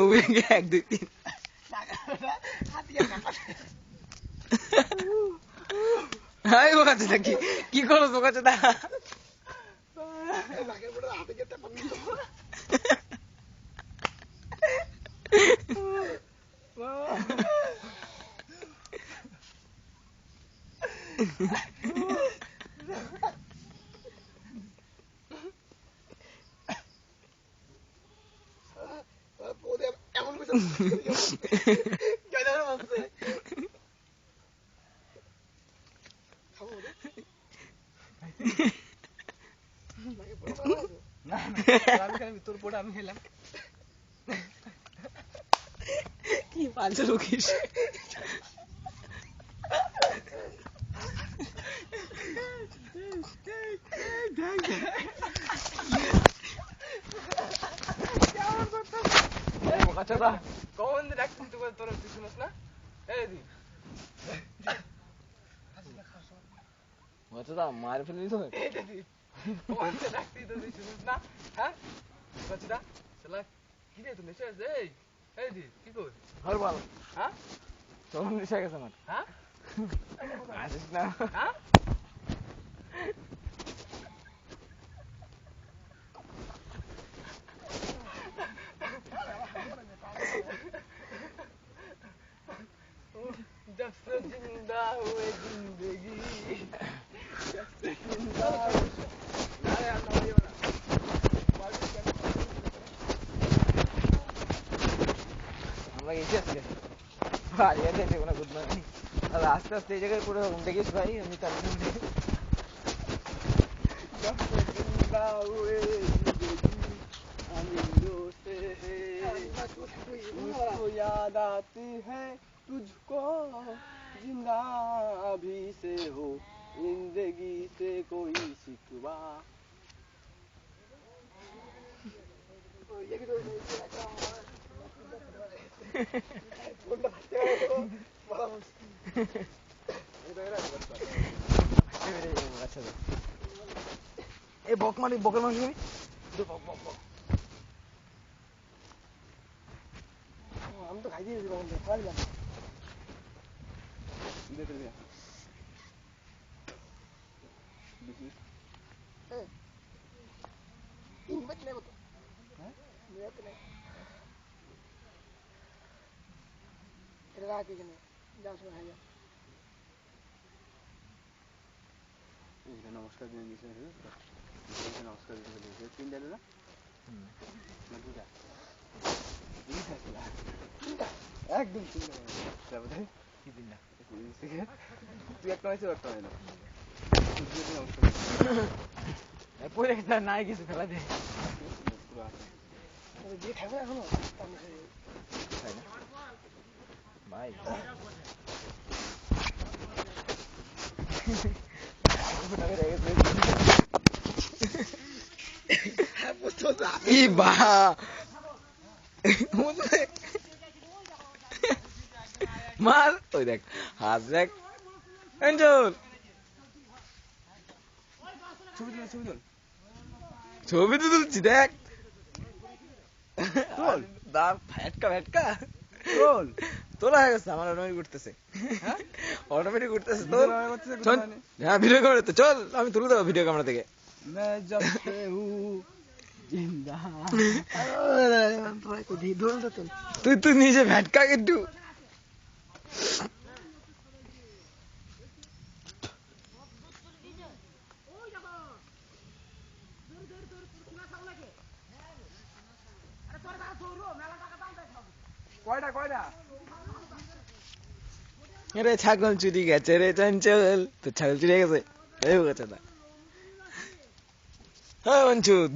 উবেগে 1 2 3 high বোকাচোদা কি করছ বোকাচোদা কি পাঁচশো লোকিস কখন রাখছিস তোর শুনিস না মার ফেলি তো রাখছিস তো শুনিস না হ্যাঁ কি রে তুমি কি কর হর বল হ্যাঁ তোর নেশা গেছে আমার হ্যাঁ আসিস না হ্যাঁ जब से जिंदा हुए जिंदगी जब से जिंदा আমরা গেছি আজকে বাড়ি গেছে দেবো না গুড মর্নিং আর আস্তে আস্তে এই জায়গায় পুরো দেখিস ভাই আমি তার जब से जिंदा हुए मुझको याद आती है तुझको जिंदा अभी से हो जिंदगी से कोई शिकवा ए बक मारी बकर मारी हम तो खाई दिए खा लिया देख लिया इन बच नहीं बता हैं मैं तो नहीं तेरा के नहीं जा सुन है नमस्कार दिन दिसे है नमस्कार दिसे तीन दिन ना मैं दूजा ये फैसला একদম সুন্দর যাবে তাই কি দিন না তুই একটা আছে একটা হয় না পরে একটা নাই কিছু ফেলা দে দিয়ে খাবে এখনো তাই না ভাই ই বা মার ওই দেখ হাত দেখ এঞ্জল ছবি তো তুলছি দেখ ফ্যাটকা তোলা হয়ে গেছে আমার অটোমেটিক উঠতেছে অটোমেটিক উঠতেছে তোর হ্যাঁ ভিডিও ক্যামেরা তো চল আমি তুলে দেবো ভিডিও ক্যামেরা থেকে তুই নিজে ভ্যাটকা একটু রে ছাগল চুরি গেছে রে চঞ্চল তো ছাগল চুরি গেছে এই গেছে না হ্যাঁ অঞ্চুদ